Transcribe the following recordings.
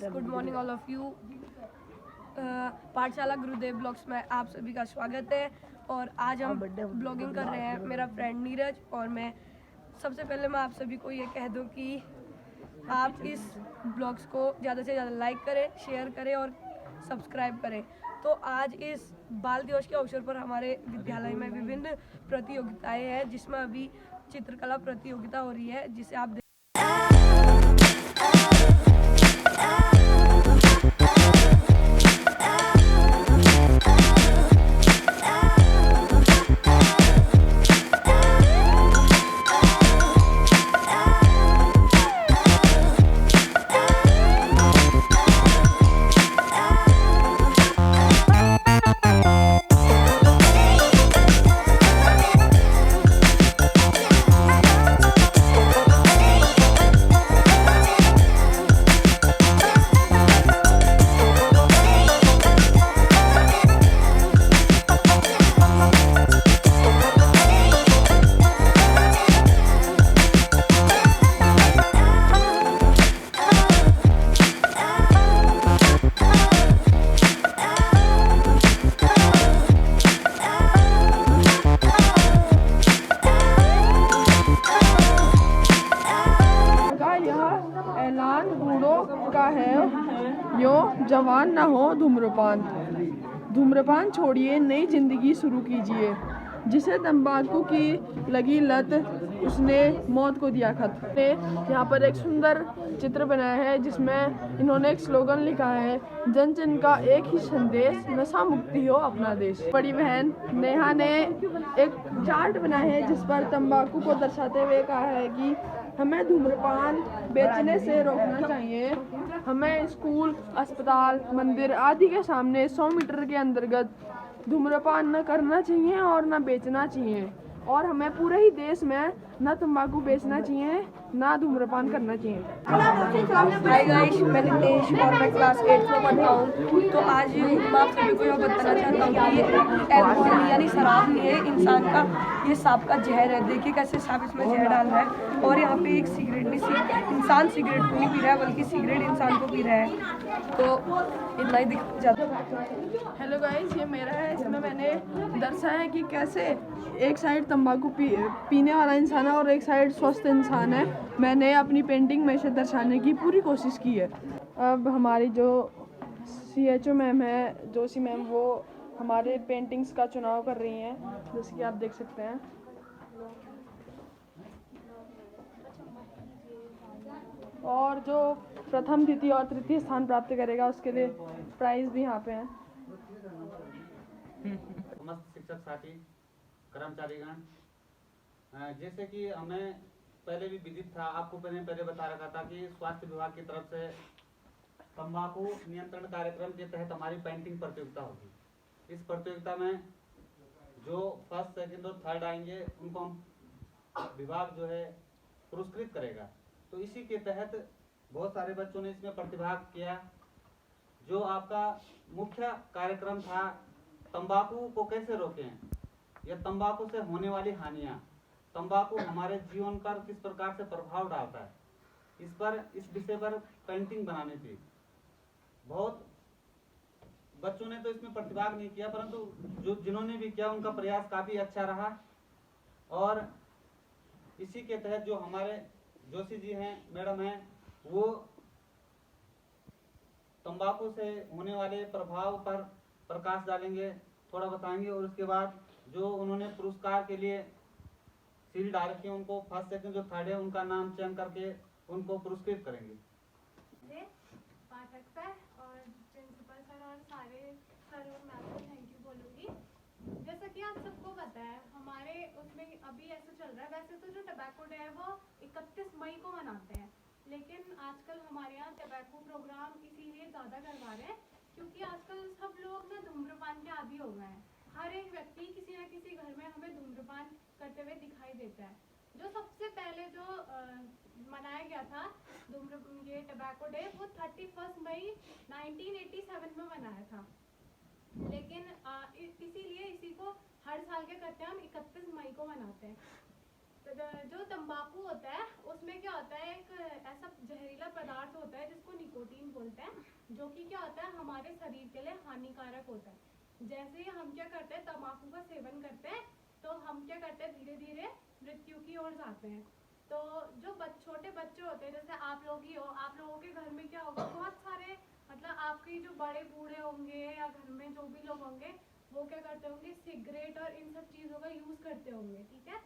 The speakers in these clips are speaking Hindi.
Guys, good morning all of you. पाठशाला गुरुदेव ब्लॉग्स में आप सभी का स्वागत है। और आज हम ब्लॉगिंग कर रहे हैं, मेरा फ्रेंड नीरज और मैं। सबसे पहले मैं आप सभी को ये कह दूं कि आप इस ब्लॉग्स को ज़्यादा से ज़्यादा लाइक करें, शेयर करें और सब्सक्राइब करें। तो आज इस बाल दिवस के अवसर पर हमारे विद्यालय में विभिन्न प्रतियोगिताएं हैं, जिसमें अभी चित्रकला प्रतियोगिता हो रही है, जिसे आप ऐलान बूढ़ों का है, यो जवान न हो धूम्रपान। धूम्रपान छोड़िए, नई जिंदगी शुरू कीजिए। जिसे तंबाकू की लगी लत, उसने मौत को दिया खत। यहाँ पर एक सुंदर चित्र बनाया है, जिसमें इन्होंने एक स्लोगन लिखा है, जन जन का एक ही संदेश, नशा मुक्ति हो अपना देश। बड़ी बहन नेहा ने एक चार्ट बनाया है, जिस पर तंबाकू को दर्शाते हुए कहा है कि हमें धूम्रपान बेचने से रोकना चाहिए। हमें स्कूल, अस्पताल, मंदिर आदि के सामने 100 मीटर के अंतर्गत धूम्रपान न करना चाहिए और न बेचना चाहिए। और हमें पूरे ही देश में न तंबाकू बेचना चाहिए, ना धूम्रपान करना चाहिए। हाय गाइस, मैं नितेश और मैं क्लास 8 में पढ़ता हूँ। तो आज मैं आप सभी को यह बताना चाहता हूँ कि ये एल्कोहल यानी शराब नहीं है इंसान का, ये सांप का जहर है। देखिए कैसे सांप इसमें जहर डाल रहा है। और यहाँ पे एक सिगरेट नहीं, इंसान सिगरेट को नहीं पी रहा है, बल्कि सिगरेट इंसान को पी रहा है। तो इतना ही दिख जाता है। हेलो गाइस, ये मेरा है। इसमें मैंने दर्शाया है कि कैसे एक साइड तंबाकू पीने वाला इंसान है और एक साइड स्वस्थ इंसान है। मैंने अपनी पेंटिंग में इसे दर्शाने की पूरी कोशिश की है। अब हमारी जो CHO मैम है, जोशी मैम, वो हमारे पेंटिंग्स का चुनाव कर रही हैं, जैसे कि आप देख सकते हैं। और जो प्रथम, द्वितीय और तृतीय स्थान प्राप्त करेगा, उसके लिए प्राइज भी यहाँ पे है। समस्त शिक्षक साथी, कर्मचारीगण, जैसे कि हमें पहले भी विदित था, आपको पहले बता रखा था कि स्वास्थ्य विभाग की तरफ से तंबाकू नियंत्रण कार्यक्रम के तहत हमारी पेंटिंग प्रतियोगिता होगी। इस प्रतियोगिता में जो फर्स्ट, सेकंड और थर्ड आएंगे, उनको हम विभाग जो है पुरस्कृत करेगा। तो इसी के तहत बहुत सारे बच्चों ने इसमें प्रतिभाग किया। जो आपका मुख्य कार्यक्रम था, तंबाकू को कैसे रोकें या तंबाकू से होने वाली हानियां, तंबाकू हमारे जीवन पर किस प्रकार से प्रभाव डालता है, इस विषय पर पेंटिंग बनानी थी। बहुत बच्चों ने तो इसमें प्रतिभाग नहीं किया, परंतु जिन्होंने भी किया उनका प्रयास काफी अच्छा रहा। और इसी के तहत जो हमारे जोशी जी हैं, मैडम हैं, वो तंबाकू से होने वाले प्रभाव पर प्रकाश डालेंगे, थोड़ा बताएंगे। और उसके बाद जो उन्होंने पुरस्कार के लिए सील डाल रखी है, उनको फर्स्ट, सेकंड, जो थर्ड है, उनका नाम चयन करके उनको पुरस्कृत करेंगे। पाठक सर और प्रिंसिपल सर और सारे सर और मैम को थैंक यू बोलूँगी। जैसा कि आप सबको पता है, हमारे उसमें अभी ऐसा चल रहा है, वैसे तो जो टबैको डे है वो 31 मई को मनाते हैं, लेकिन आजकल हमारे यहाँ टबैको प्रोग्राम इसीलिए ज़्यादा करवा रहे हैं क्योंकि आजकल सब लोग ना धूम्रपान के आदी हो गए हैं। हर एक व्यक्ति किसी न किसी घर में हमें धूम्रपान करते हुए दिखाई देता है। जो सबसे पहले जो मनाया गया था ये टबैको डे, वो 31 मई 1987 में मनाया था। लेकिन इसीलिए इसी को हर साल के करते हैं, हम 31 मई को मनाते हैं। तो जो तंबाकू होता है उसमें क्या होता है, एक ऐसा जहरीला पदार्थ होता है जिसको निकोटीन बोलते हैं, जो कि क्या होता है हमारे शरीर के लिए हानिकारक होता है। जैसे ही हम क्या करते हैं, तंबाकू का सेवन करते हैं, तो हम क्या करते हैं, धीरे धीरे मृत्यु की ओर जाते हैं। तो जो छोटे बच्चे होते हैं, जैसे आप लोग ही हो, आप लोगों के घर में क्या होगा, बहुत सारे मतलब आपके जो बड़े बूढ़े होंगे या घर में जो भी लोग होंगे वो क्या करते होंगे, सिगरेट और इन सब चीज़ों का यूज़ करते होंगे, ठीक है।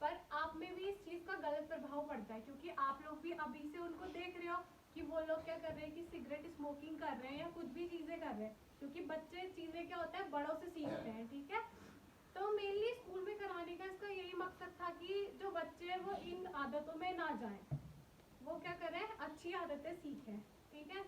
पर आप में भी इस चीज़ का गलत प्रभाव पड़ता है, क्योंकि आप लोग भी अभी से उनको देख रहे हो कि वो लोग क्या कर रहे हैं, कि सिगरेट स्मोकिंग कर रहे हैं या कुछ भी चीज़ें कर रहे हैं, क्योंकि बच्चे चीज़ें क्या होता है बड़ों से सीखते हैं, ठीक है। तो मेनली स्कूल में कराने का इसका यही मकसद था कि जो बच्चे हैं वो इन आदतों में ना जाएं, वो क्या करें, अच्छी आदतें सीखें, ठीक है।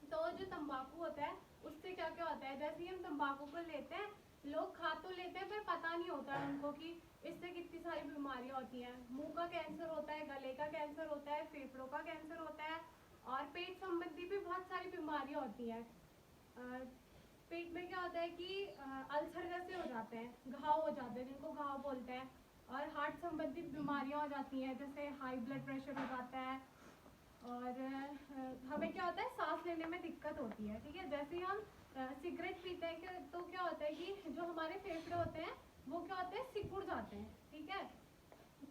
तो जो तंबाकू होता है उससे क्या क्या होता है, जैसे ही हम तंबाकू को लेते हैं, लोग खा तो लेते हैं पर पता नहीं होता है उनको कि इससे कितनी सारी बीमारियां होती हैं। मुंह का कैंसर होता है, गले का कैंसर होता है, फेफड़ों का कैंसर होता है, और पेट संबंधी भी बहुत सारी बीमारियां होती हैं। पेट में क्या होता है कि अल्सर जैसे हो जाते हैं, घाव हो जाते हैं जिनको घाव बोलते हैं, और हार्ट संबंधित बीमारियां हो जाती हैं, जैसे हाई ब्लड प्रेशर हो जाता है, और हमें क्या होता है, सांस लेने में दिक्कत होती है, ठीक है। जैसे ही हम सिगरेट पीते हैं तो क्या होता है कि जो हमारे फेफड़े होते हैं वो क्या होते हैं, सिकुड़ जाते हैं, ठीक है।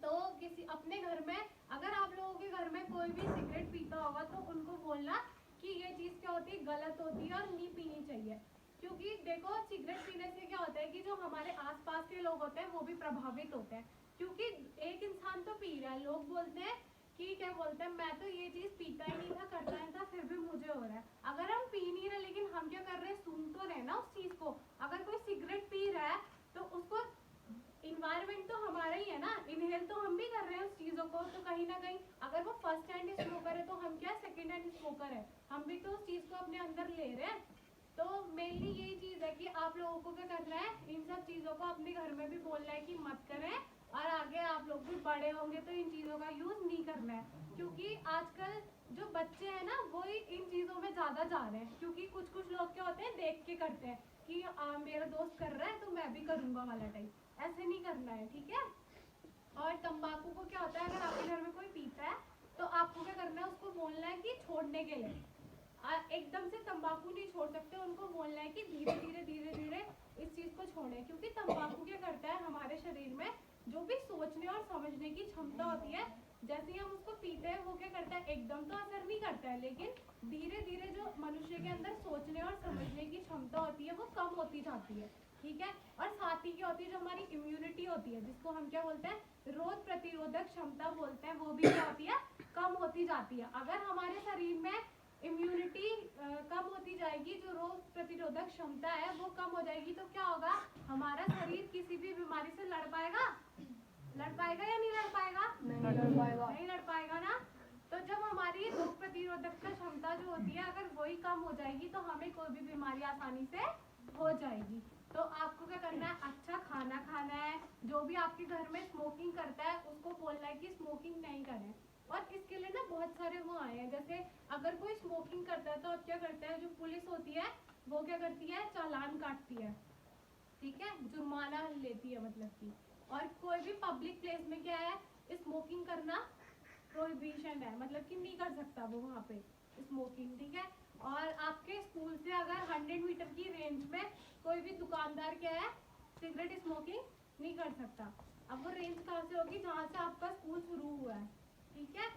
तो किसी अपने घर में अगर आप लोगों के घर में कोई भी सिगरेट पीता होगा तो उनको बोलना कि ये चीज़ क्या होती है, गलत होती है और नहीं पीनी चाहिए। क्योंकि देखो, सिगरेट पीने से क्या होता है कि जो हमारे आसपास के लोग होते हैं वो भी प्रभावित होते हैं, क्योंकि एक इंसान तो पी रहा है, लोग बोलते हैं कि क्या बोलते हैं, मैं तो ये चीज़ पीता ही नहीं था, करता नहीं था, फिर भी मुझे हो रहा है। अगर हम पी नहीं रहे लेकिन हम क्या कर रहे हैं, सुन तो रहे ना उस चीज़ को। अगर कोई सिगरेट पी रहा है तो उसको इन्वायरमेंट तो हमारा ही है ना, इनहेल तो हम भी कर रहे हैं उस चीज़ों को, तो कहीं ना कहीं अगर वो फर्स्ट हैंड स्मोकर है तो हम क्या सेकेंड हैंड स्मोकर है, हम भी तो उस चीज़ को अपने अंदर ले रहे हैं। तो मेनली यही चीज़ है कि आप लोगों को क्या करना है, इन सब चीज़ों को अपने घर में भी बोलना है कि मत करें, और आगे आप लोग भी बड़े होंगे तो इन चीज़ों का यूज़ नहीं करना है। क्योंकि आजकल जो बच्चे हैं ना वो ही इन चीज़ों में ज़्यादा जा रहे हैं, क्योंकि कुछ कुछ लोग क्या होते हैं, देख के करते हैं कि मेरा दोस्त कर रहा है तो मैं भी करूँगा वाला टाइप, ऐसे नहीं करना है, ठीक है। और तंबाकू को क्या होता है, अगर आपके घर में कोई पीता है तो आपको क्या करना है, उसको बोलना है कि छोड़ने के लिए। एकदम से तंबाकू नहीं छोड़ सकते, उनको बोलना है कि धीरे धीरे धीरे धीरे इस चीज़ को छोड़ें। क्योंकि तंबाकू क्या करता है, हमारे शरीर में जो भी सोचने और समझने की क्षमता होती है, जैसे ही हम उसको पीते हैं वो क्या करता है, एकदम तो असर नहीं करता है, लेकिन धीरे धीरे जो मनुष्य के अंदर सोचने और समझने की क्षमता होती है वो कम होती जाती है, ठीक है। और साथ ही क्या होती है, जो हमारी इम्यूनिटी होती है, जिसको हम क्या बोलते हैं, रोग प्रतिरोधक क्षमता बोलते हैं, वो भी क्या होती है, कम होती जाती है। अगर हमारे शरीर में इम्यूनिटी कम होती जाएगी, जो रोग प्रतिरोधक क्षमता है वो कम हो जाएगी, तो क्या होगा, हमारा शरीर किसी भी बीमारी से लड़ पाएगा या नहीं लड़ पाएगा, नहीं लड़ पाएगा ना। तो जब हमारी रोग प्रतिरोधक क्षमता जो होती है अगर वही कम हो जाएगी तो हमें कोई भी बीमारी आसानी से हो जाएगी। तो आपको क्या करना है, अच्छा खाना खाना है, जो भी आपके घर में स्मोकिंग करता है उसको बोलना है कि स्मोकिंग नहीं करें। और इसके लिए ना बहुत सारे वो आए हैं, जैसे अगर कोई स्मोकिंग करता है तो अब क्या करता है, जो पुलिस होती है वो क्या करती है, चालान काटती है, ठीक है, जुर्माना लेती है मतलब कि। और कोई भी पब्लिक प्लेस में क्या है, स्मोकिंग करना प्रोहिबिशन है, मतलब कि नहीं कर सकता वो वहाँ पे स्मोकिंग, ठीक है। और आपके स्कूल से अगर 100 मीटर की रेंज में कोई भी दुकानदार क्या है, सिगरेट स्मोकिंग नहीं कर सकता। अब वो रेंज कहाँ से होगी, जहाँ से आपका स्कूल शुरू हुआ है, ठीक है।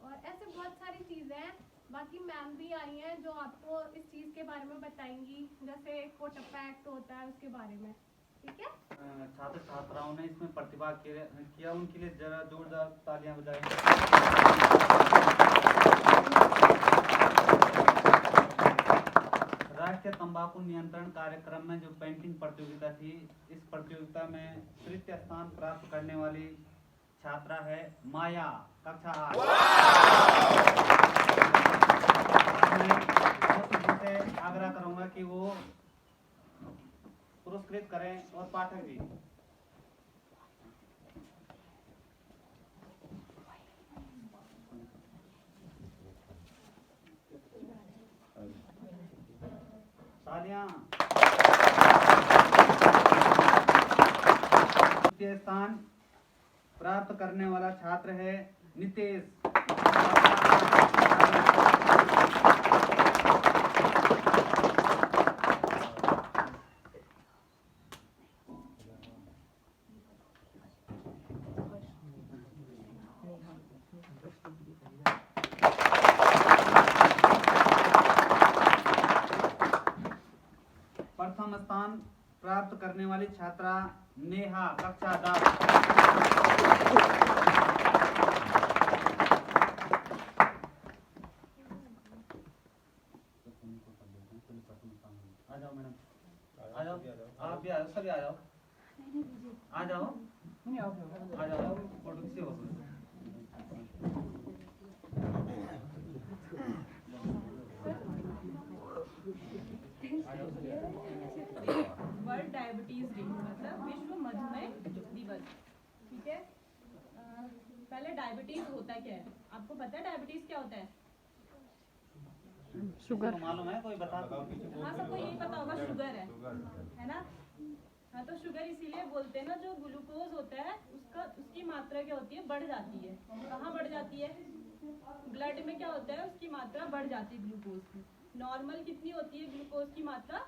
और ऐसे बहुत सारी चीज़ें हैं, बाकी मैम भी आई हैं जो आपको इस चीज़ के बारे में बताएंगी, जैसे कोटप्पा एक्ट होता है उसके बारे में, ठीक है। छात्र छात्राओं ने इसमें प्रतिभाग किया, उनके लिए जरा जोरदार तालियां बजाएं। राष्ट्रीय तंबाकू नियंत्रण कार्यक्रम में जो पेंटिंग प्रतियोगिता थी, इस प्रतियोगिता में तृतीय स्थान प्राप्त करने वाली छात्रा है माया, कक्षा 8। मैं आग्रह करूंगा कि वो पुरस्कृत करें और पाठक भी। तालियां। तृतीय स्थान प्राप्त करने वाला छात्र है नितेश। प्रथम स्थान प्राप्त करने वाली छात्रा नेहा, कक्षा 10। आ जाओ मैडम, आ जाओ, आप भी आ जाओ, सभी आ जाओ, आ जाओ, आ जाओ, फोटो किसी हो। वर्ल्ड डायबिटीज डे मतलब विश्व मधुमेह दिवस। ठीक है, पहले डायबिटीज होता क्या है आपको पता है? डायबिटीज क्या होता है? शुगर। मालूम है? कोई बता दो। हाँ, सबको यही पता होगा, शुगर है ना? हाँ, तो शुगर इसीलिए बोलते हैं ना, जो ग्लूकोज होता है उसकी मात्रा क्या होती है? बढ़ जाती है। कहाँ बढ़ जाती है? ब्लड में क्या होता है? उसकी मात्रा बढ़ जाती है ग्लूकोज की। नॉर्मल कितनी होती है ग्लूकोज की मात्रा?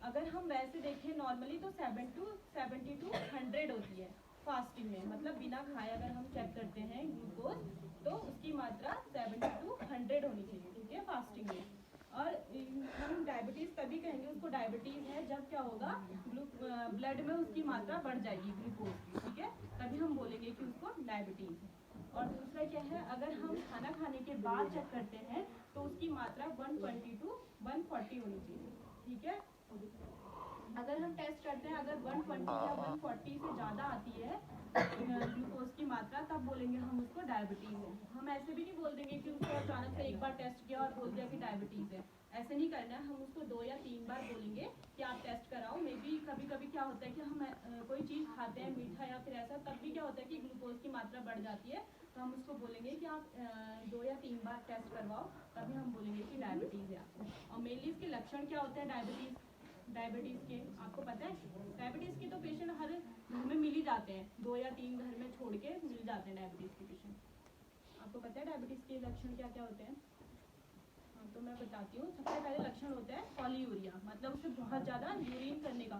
अगर हम वैसे देखें नॉर्मली तो 70 to 100 होती है फास्टिंग में, मतलब बिना खाए अगर हम चेक करते हैं ग्लूकोज तो उसकी मात्रा 70 to 100 होनी चाहिए। ठीक है, फास्टिंग में। और हम डायबिटीज तभी कहेंगे उसको डायबिटीज है जब क्या होगा? ब्लड में उसकी मात्रा बढ़ जाएगी ग्लूकोज की। ठीक है, तभी हम बोलेंगे कि उसको डायबिटीज है। और दूसरा क्या है? अगर हम खाना खाने के बाद चेक करते हैं तो उसकी मात्रा 120 to 140 होनी चाहिए। ठीक है, अगर हम टेस्ट करते हैं अगर 120 या 140 से ज़्यादा आती है ग्लूकोज की मात्रा, तब बोलेंगे हम उसको डायबिटीज़ है। हम ऐसे भी नहीं बोल देंगे कि उसको अचानक से एक बार टेस्ट किया और बोल दिया कि डायबिटीज़ है, ऐसे नहीं करना है। हम उसको 2 या 3 बार बोलेंगे कि आप टेस्ट कराओ। मे बी कभी कभी क्या होता है कि हम कोई चीज़ खाते हैं मीठा या फिर ऐसा, तब भी क्या होता है कि ग्लूकोज की मात्रा बढ़ जाती है, तो हम उसको बोलेंगे कि आप 2 या 3 बार टेस्ट करवाओ, तभी हम बोलेंगे कि डायबिटीज़ है आपको। और मेनली इसके लक्षण क्या होते हैं डायबिटीज़ के आपको पता है? डायबिटीज़ के तो पेशेंट हर घर में मिल ही जाते हैं, 2 या 3 घर में छोड़ के मिल जाते हैं डायबिटीज़ के पेशेंट। आपको पता है डायबिटीज़ के लक्षण क्या क्या होते हैं? हाँ, तो मैं बताती हूँ। सबसे पहले लक्षण होता है पॉलीयूरिया, मतलब उसे बहुत ज़्यादा यूरिन करने का,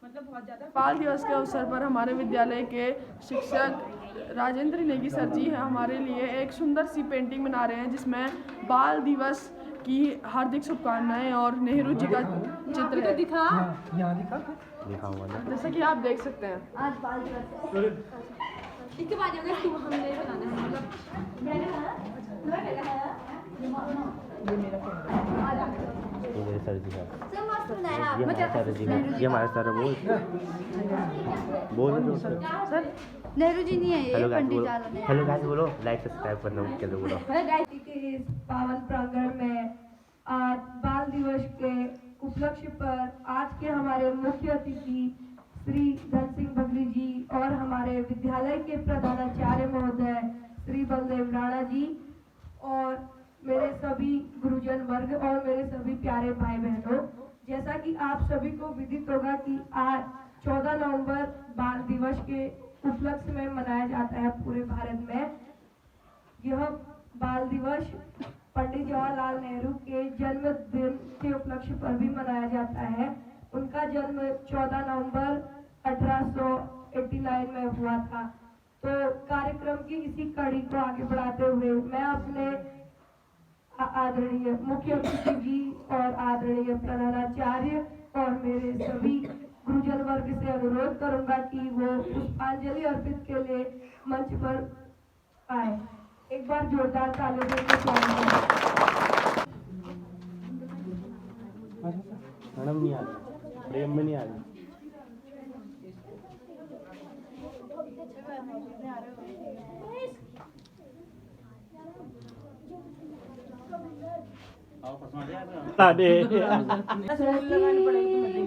मतलब बहुत ज़्यादा। बाल दिवस के अवसर पर हमारे विद्यालय के शिक्षक राजेंद्र नेगी सर जी हमारे लिए एक सुंदर सी पेंटिंग बना रहे हैं जिसमें बाल दिवस की हार्दिक शुभकामनाएं और नेहरू जी का चित्र है। यहाँ दिखा जैसा कि आप देख सकते हैं। आज बाल दिवस है। इसके बाद अगर तुम हमने बनाना है ये मेरे सर जी का, सब मस्त बनाया ये हमारे सर जी का, ये हमारे सर बोल दो सर नेहरू जी नहीं है ये, हेलो गाइस पंडित बोलो, जादव ने। हेलो गाइस बोलो, लाइक सब्सक्राइब करना के दो बोलो। के इस पावन प्रांगण में आज बाल दिवस के उपलक्ष्य पर आज के हमारे मुख्य अतिथि श्री धन सिंह बगली जी और हमारे विद्यालय के प्रधानाचार्य महोदय श्री बलदेव राणा जी और मेरे सभी गुरुजन वर्ग और मेरे सभी प्यारे भाई बहनों, जैसा कि आप सभी को विदित होगा कि आज 14 नवंबर बाल दिवस के उपलक्ष्य में मनाया जाता है पूरे भारत में। यह बाल दिवस पंडित जवाहरलाल नेहरू के जन्मदिन के उपलक्ष्य पर भी मनाया जाता है। उनका जन्म 14 नवंबर 1889 में हुआ था। तो कार्यक्रम की इसी कड़ी को आगे बढ़ाते हुए मैं अपने आदरणीय मुख्य अतिथि जी और आदरणीय प्रधानाचार्य और मेरे सभी गुरुजन वर्ग से अनुरोध करूंगा कि वो पुष्पांजलि अर्पित के लिए मंच पर आए। एक बार जोरदार ताली देकर स्वागत करें। मैडम नहीं आ रही, प्रेम में नहीं आ रही।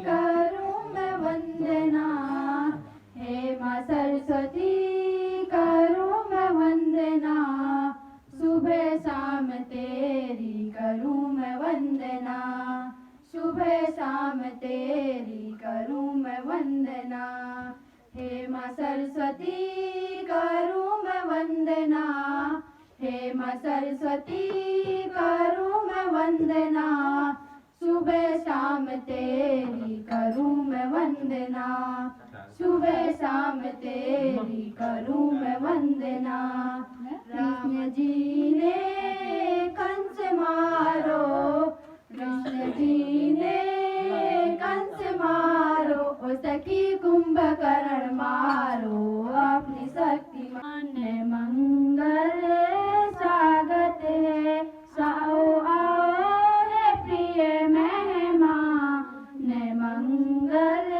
करूं मैं वंदना, हे माँ सरस्वती करूं मैं वंदना, सुबह शाम तेरी करूं मैं वंदना, सुबह शाम तेरी करूं मैं वंदना। हे माँ सरस्वती करूँ मैं वंदना, हे माँ सरस्वती करूँ मैं वंदना, सुबह शाम तेरी करूँ मैं वंदना, सुबह शाम तेरी करूँ मैं वंदना। कृष्ण जी ने कंस मारो, कृष्ण जी ने कंस मारो, ओ सखी कुंभकर्ण मारो, अपनी शक्ति मान्य मंगल स्वागत है, आओ आओ है प्रिय मेहमान, मंगल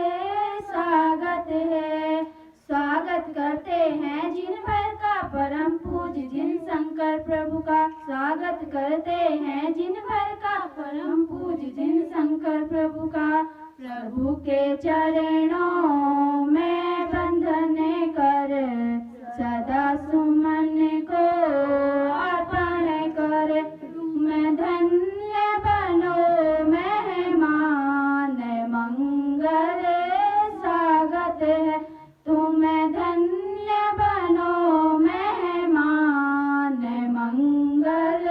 स्वागत है। स्वागत करते हैं जिन भर का परम पूज्य जिन शंकर प्रभु का, स्वागत करते हैं जिन भर का परम पूज्य जिन शंकर प्रभु का। प्रभु के चरणों में बंधन कर, सदा सुमन को अर्पण कर, मैं धन्य बनो मेहमान, मंगल स्वागत है, तुम्हें धन्य बनो मेहमान, मंगल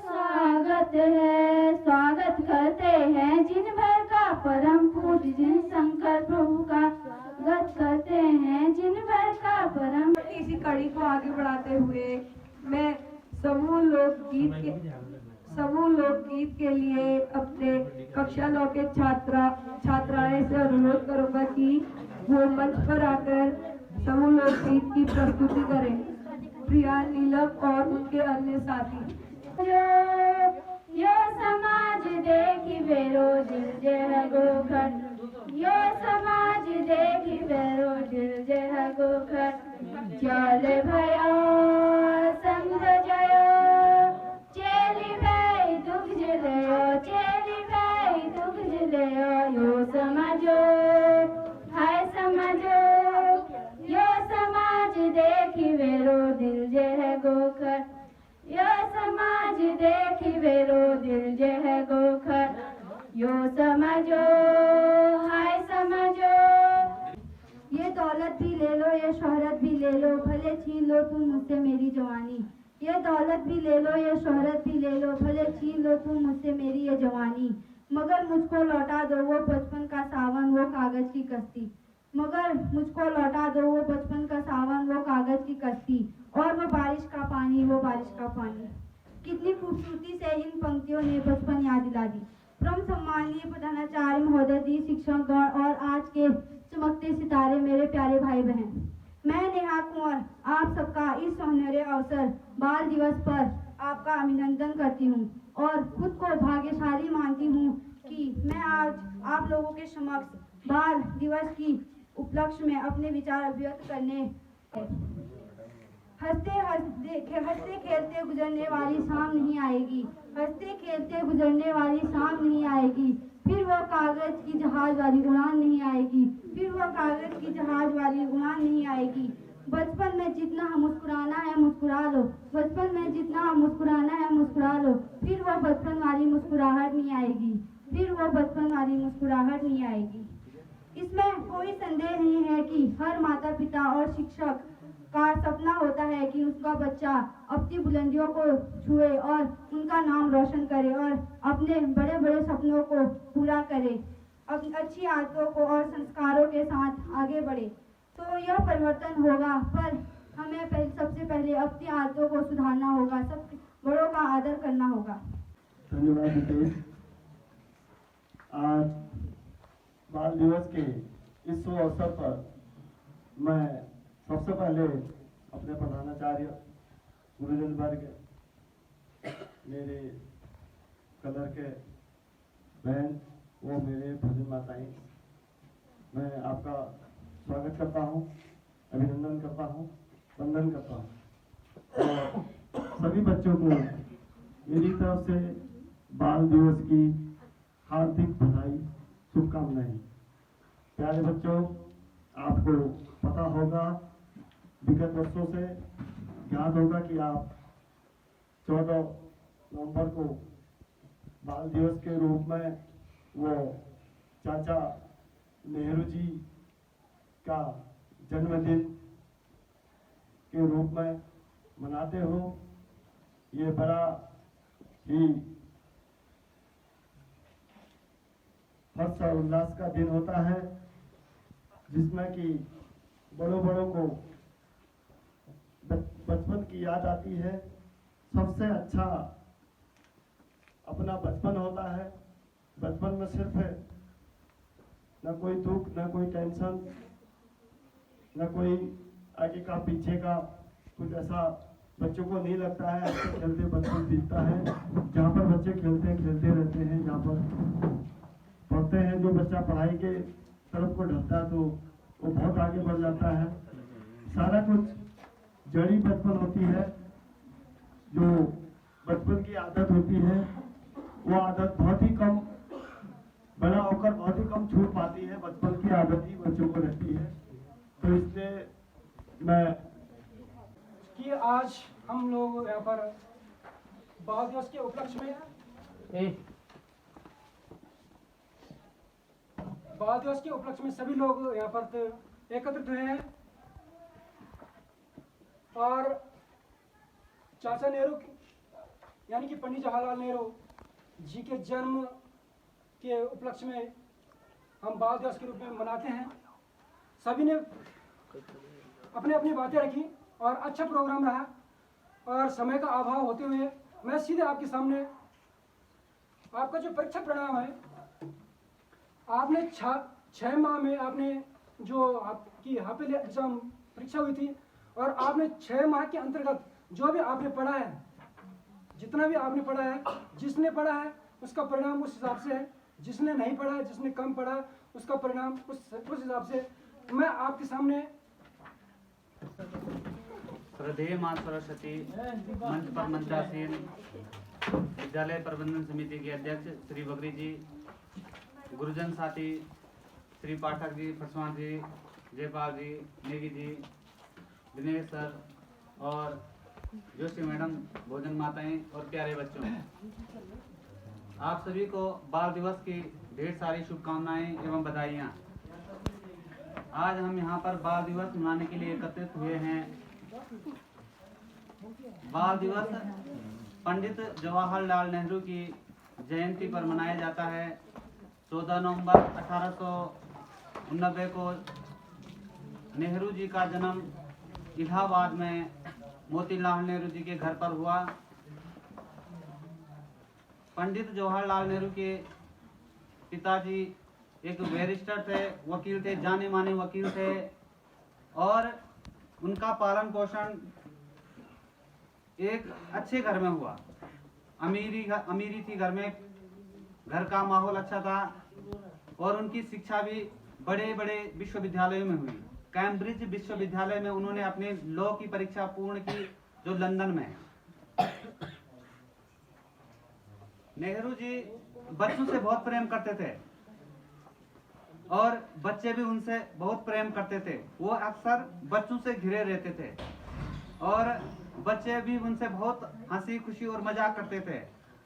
स्वागत है। स्वागत करते हैं जिन भर का परम पूज्य जिन शंकर प्रभु का, स्वागत करते हैं जिन भर का परम। इसी कड़ी को आगे बढ़ाते हुए मैं समूह लोकगीत के लिए अपने कक्षा 9 के छात्राएं से अनुरोध करूंगा कि वो मंच पर आकर समूह लोकगीत की प्रस्तुति करें। प्रिया, नीलम और उनके अन्य साथी। यो समाज देखी बेरो दिल जह गोखर, यो समाज देखी बेरो दिल जह गोखर, चल भयो संग जयो, चेली भाई दुख जलयो, चेली भाई दुख जलयो, यो समाजो हाय समाजो, यो समाज देखी बेरो दिल जह गोखर, यो समाज देखी बेरो दिल जह गोखर, यो समझो हाय समझो। ये दौलत भी ले लो, ये शोहरत भी ले लो, भले छीन लो तुम मुझसे मेरी जवानी, ये दौलत भी ले लो, ये शोहरत भी ले लो, भले छीन लो तुम मुझसे मेरी ये जवानी, मगर मुझको लौटा दो वो बचपन का सावन वो कागज की कश्ती, मगर मुझको लौटा दो वो बचपन का सावन वो कागज की कश्ती, और वो बारिश का पानी वो बारिश का पानी। कितनी खूबसूरती से इन पंक्तियों ने बचपन याद दिला दी। परम सम्माननीय प्रधानाचार्य महोदय दी, शिक्षक गण और आज के चमकते सितारे मेरे प्यारे भाई बहन, मैं नेहा कुंवर आप सबका इस सुनहरे अवसर बाल दिवस पर आपका अभिनंदन करती हूँ और खुद को भाग्यशाली मानती हूँ कि मैं आज आप लोगों के समक्ष बाल दिवस की उपलक्ष्य में अपने विचार व्यक्त करने। हंसते खेलते गुजरने वाली शाम नहीं आएगी, हंसते खेलते गुजरने वाली शाम नहीं आएगी, फिर वो कागज की जहाज वाली उड़ान नहीं आएगी, फिर वो कागज की जहाज वाली उड़ान नहीं आएगी। बचपन में जितना मुस्कुराना है मुस्कुरा लो, बचपन में जितना मुस्कुराना है मुस्कुरा लो, फिर वो बचपन वाली मुस्कुराहट नहीं आएगी, फिर वो बचपन वाली मुस्कुराहट नहीं आएगी। इसमें कोई संदेह नहीं है कि हर माता पिता और शिक्षक का सपना होता है कि उसका बच्चा अपनी बुलंदियों को छुए और उनका नाम रोशन करे और अपने बड़े बड़े सपनों को पूरा करे, अपनी अच्छी आदतों को और संस्कारों के साथ आगे बढ़े। तो यह परिवर्तन होगा, पर हमें सबसे पहले अपनी आदतों को सुधारना होगा, सब बड़ों का आदर करना होगा। धन्यवाद हितेश। आज बाल दिवस के इस शुभ अवसर पर मैं सबसे पहले अपने प्रधानाचार्य गुरुजन वर्ग, मेरे कलर के बहन वो मेरे भजन माताएं, मैं आपका स्वागत करता हूँ, अभिनंदन करता हूँ, वंदन करता हूँ और सभी बच्चों को मेरी तरफ से बाल दिवस की हार्दिक बधाई, शुभकामनाएं। प्यारे बच्चों, आपको पता होगा, विगत वर्षों से याद होगा कि आप 14 नवंबर को बाल दिवस के रूप में वो चाचा नेहरू जी का जन्मदिन के रूप में मनाते हो। ये बड़ा ही हर्ष और उल्लास का दिन होता है, जिसमें कि बड़ों को बचपन की याद आती है। सबसे अच्छा अपना बचपन होता है। बचपन में सिर्फ न कोई दुख, न कोई टेंशन, न कोई आगे का पीछे का कुछ ऐसा बच्चों को नहीं लगता है। अच्छे खेलते बचपन बीतता है, जहाँ पर बच्चे खेलते रहते हैं, जहाँ पर पढ़ते हैं। जो बच्चा पढ़ाई के तरफ को ढलता है तो वो बहुत आगे बढ़ जाता है। सारा कुछ जड़ी बचपन होती है। जो बचपन की आदत होती है, वो आदत बहुत ही कम, बड़ा होकर बहुत ही कम छूट पाती है। बचपन की आदत ही बच्चों को रहती है। तो इसलिए मैं कि आज हम लोग यहाँ पर बाल दिवस के उपलक्ष्य में बाल दिवस के उपलक्ष्य में सभी लोग यहाँ पर एकत्रित हुए हैं और चाचा नेहरू यानी कि पंडित जवाहरलाल नेहरू जी के जन्म के उपलक्ष्य में हम बाल दिवस के रूप में मनाते हैं। सभी ने अपने अपनी बातें रखी और अच्छा प्रोग्राम रहा। और समय का अभाव होते हुए मैं सीधे आपके सामने आपका जो परीक्षा परिणाम है, आपने 6 माह में आपने जो आपकी हाफ ईयरली एग्जाम परीक्षा हुई थी और आपने 6 माह के अंतर्गत जो भी आपने पढ़ा है, जितना भी आपने पढ़ा है, जिसने पढ़ा है उसका परिणाम उस हिसाब से है, जिसने नहीं पढ़ा है, जिसने कम पढ़ा है उसका परिणाम उस हिसाब से मैं आपके सामने। श्रद्धेय मां सरस्वती मंच पर मंचासीन विद्यालय प्रबंधन समिति के अध्यक्ष श्री बगरी जी, गुरुजन साथी श्री पाठक जी, फसवान जी, जयपाल जी, नेगी जी, दिनेश सर और जोशी मैडम, भोजन माताएं और प्यारे बच्चों, आप सभी को बाल दिवस की ढेर सारी शुभकामनाएं एवं बधाइयाँ। आज हम यहाँ पर बाल दिवस मनाने के लिए एकत्रित हुए हैं। बाल दिवस पंडित जवाहरलाल नेहरू की जयंती पर मनाया जाता है। 14 नवंबर 1890 को नेहरू जी का जन्म इलाहाबाद में मोतीलाल नेहरू जी के घर पर हुआ। पंडित जवाहरलाल नेहरू के पिताजी एक बैरिस्टर थे, वकील थे, जाने माने वकील थे और उनका पालन पोषण एक अच्छे घर में हुआ। अमीरी थी घर में, घर का माहौल अच्छा था और उनकी शिक्षा भी बड़े बड़े विश्वविद्यालयों में हुई। कैम्ब्रिज विश्वविद्यालय में उन्होंने अपने लॉ की परीक्षा पूर्ण की, जो लंदन में। नेहरू जी बच्चों से बहुत प्रेम करते थे और बच्चे भी उनसे बहुत प्रेम करते थे। वो अक्सर बच्चों से घिरे रहते थे और बच्चे भी उनसे बहुत हंसी खुशी और मजाक करते थे।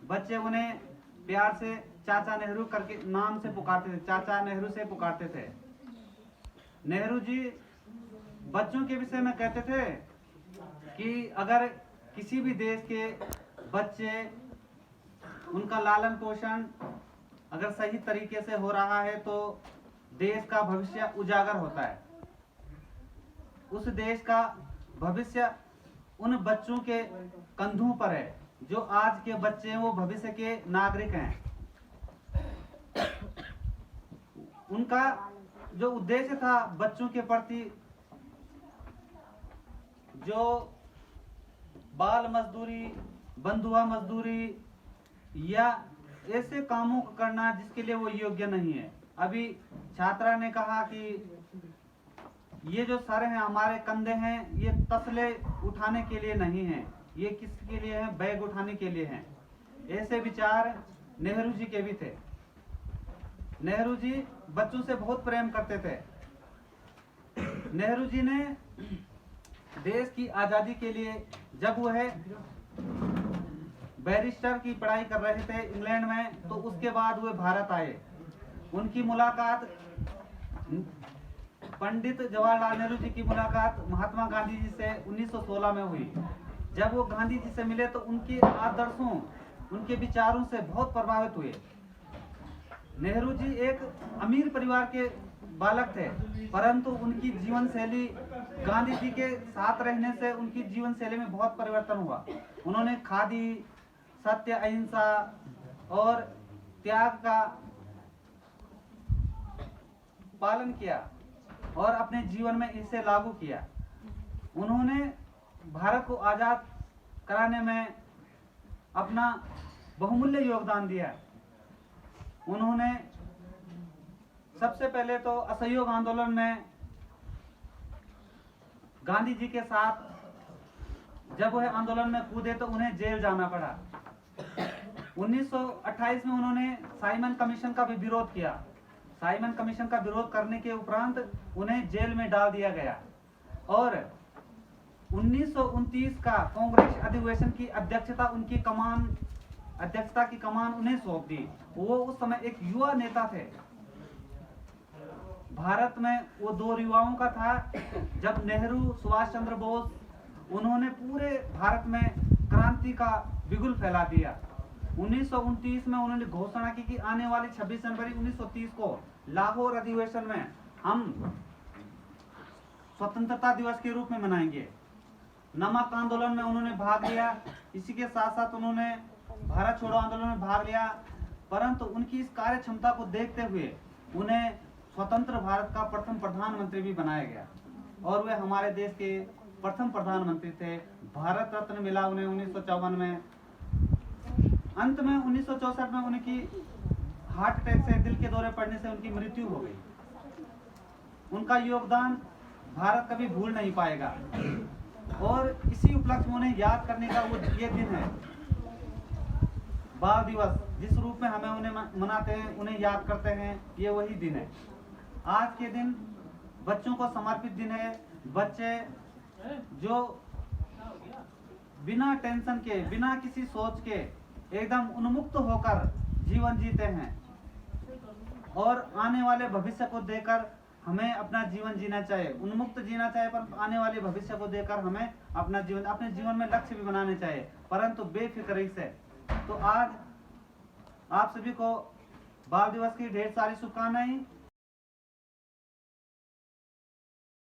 बच्चे उन्हें प्यार से चाचा नेहरू करके नाम से पुकारते थे, चाचा नेहरू से पुकारते थे। नेहरू जी बच्चों के विषय में कहते थे कि अगर किसी भी देश के बच्चे, उनका लालन पोषण अगर सही तरीके से हो रहा है तो देश का भविष्य उजागर होता है। उस देश का भविष्य उन बच्चों के कंधों पर है। जो आज के बच्चे हैं वो भविष्य के नागरिक हैं। उनका जो उद्देश्य था बच्चों के प्रति, जो बाल मजदूरी, बंधुआ मजदूरी या ऐसे कामों को करना जिसके लिए वो योग्य नहीं है। अभी छात्रा ने कहा कि ये जो सर हैं, हमारे कंधे हैं, ये तसले उठाने के लिए नहीं हैं, ये किसके लिए है? बैग उठाने के लिए हैं। ऐसे विचार नेहरू जी के भी थे। नेहरू जी बच्चों से बहुत प्रेम करते थे। नेहरू जी ने देश की आज़ादी के लिए, जब वह बैरिस्टर की पढ़ाई कर रहे थे इंग्लैंड में, तो उसके बाद वे भारत आए। उनकी मुलाकात पंडित जवाहरलाल नेहरू जी की मुलाकात महात्मा गांधी जी से 1916 में हुई। जब वो गांधी जी से मिले तो उनके आदर्शों, उनके विचारों से बहुत प्रभावित हुए। नेहरू जी एक अमीर परिवार के बालक थे, परंतु उनकी जीवन शैली, गांधी जी के साथ रहने से उनकी जीवन शैली में बहुत परिवर्तन हुआ। उन्होंने खादी, सत्य, अहिंसा और त्याग का पालन किया और अपने जीवन में इसे लागू किया। उन्होंने भारत को आजाद कराने में अपना बहुमूल्य योगदान दिया। उन्होंने सबसे पहले तो असहयोग आंदोलन में गांधी जी के साथ जब वह आंदोलन में कूदे तो उन्हें जेल जाना पड़ा। 1928 में उन्होंने साइमन कमीशन का भी विरोध किया। साइमन कमीशन का विरोध करने के उपरांत उन्हें जेल में डाल दिया गया और 1929 का कांग्रेस अधिवेशन की अध्यक्षता की कमान उन्हें सौंप दी। वो उस समय एक युवा नेता थे। भारत में वो दो युवाओं का था, जब नेहरू, सुभाष चंद्र बोस, उन्होंने पूरे भारत में क्रांति का बिगुल फैला दिया। 1929 में उन्होंने घोषणा की कि आने वाली 26 जनवरी 1930 को लाहौर अधिवेशन में हम स्वतंत्रता दिवस के रूप में मनाएंगे। नमक आंदोलन में उन्होंने भाग लिया। इसी के साथ साथ उन्होंने भारत छोड़ो आंदोलन में भाग लिया, परंतु उनकी इस कार्य क्षमता को देखते हुए उन्हें स्वतंत्र भारत का प्रथम प्रधानमंत्री भी बनाया गया और वे हमारे देश के प्रथम प्रधानमंत्री थे। भारत रत्न मिला उन्हें 1954 में। अंत में 1964 में उनकी हार्ट अटैक से, दिल के दौरे पड़ने से उनकी मृत्यु हो गई। उनका योगदान भारत कभी भूल नहीं पाएगा और इसी उपलक्ष्य में उन्हें याद करने का वो ये दिन है, बाल दिवस। जिस रूप में हमें उन्हें मनाते हैं, उन्हें याद करते हैं, ये वही दिन है। आज के दिन बच्चों को समर्पित दिन है। बच्चे जो बिना टेंशन के, बिना किसी सोच के एकदम उन्मुक्त होकर जीवन जीते हैं और आने वाले भविष्य को देखकर हमें अपना जीवन जीना चाहिए। उन्मुक्त जीना चाहिए, पर आने वाले भविष्य को देखकर हमें अपने जीवन में लक्ष्य भी बनाने चाहिए, परंतु बेफिक्री से। तो आज आप सभी को बाल दिवस की ढेर सारी शुभकामनाएं।